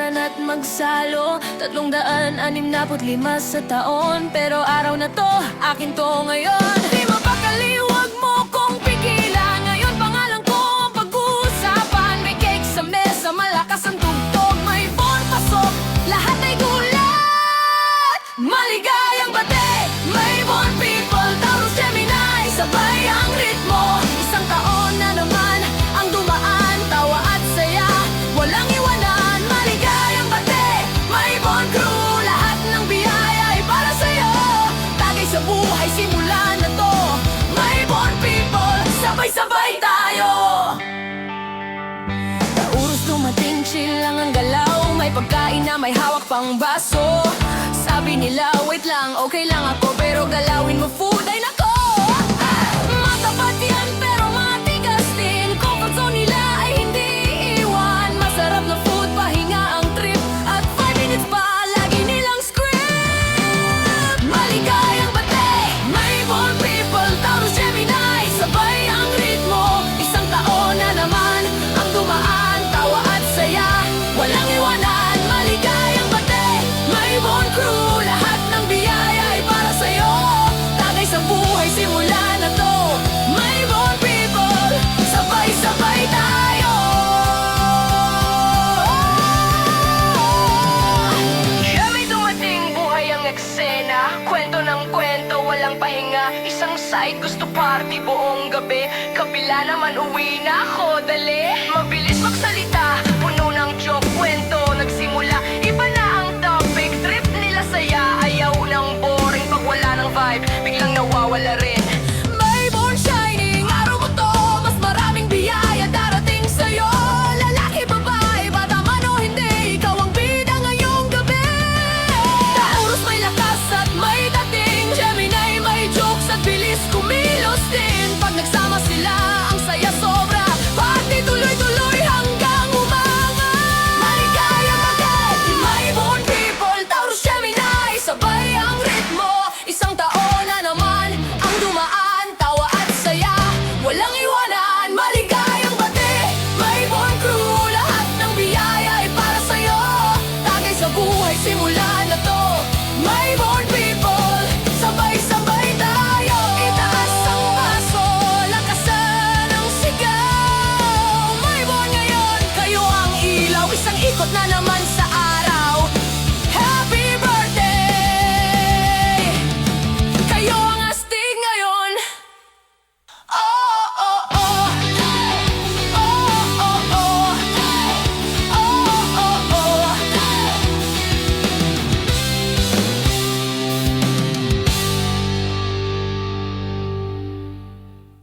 magpaliburan at magsalo. 365 sa taon, pero araw na to, akin to ngayon. Di mapakali, wag mo kong pigilan. Ngayon pangalan ko ang pag-uusapan. May cake sa mesa, malakas ang tugtog. May bon pasok, lahat ay gulat. Maligayang bate, may bon people, Taurus, Gemini, sabay ang ritmo. Isang taon na naman ang dumaan, tawa at saya, walang iwanan. Maligayang bate, may bon crew, lahat ng biyaya ay para sa'yo. Tagay sa buhay, simula na to. May bon people, sabay-sabay tayo. Taurus dumating, chill lang ang galaw. May pagkain na may hawak pang baso. Sabi nila, wait lang, okay lang ako, pero galawin mo food ay nako. Matapat yan pero matigas din. Comfort zone nila ay hindi iwan. Masarap na food, pahinga ang trip. At 5 minutes pa, lagi nilang script. Maligayang bate, may bon people, Taurus, Gemini, sabay ang ritmo. Isang taon na naman ang dumaan, tawa at saya, walang iwanan. Maligayang bate, may bon crew, lahat ng biyaya ay para sa'yo. Tagay sa buhay, simula na to. May bon people, sabay-sabay tayo. Siya may dumating, buhay ang eksena. Kwento ng kwento, walang pahinga. Isang side gusto party buong gabi, kabila naman uwi na ako, dali.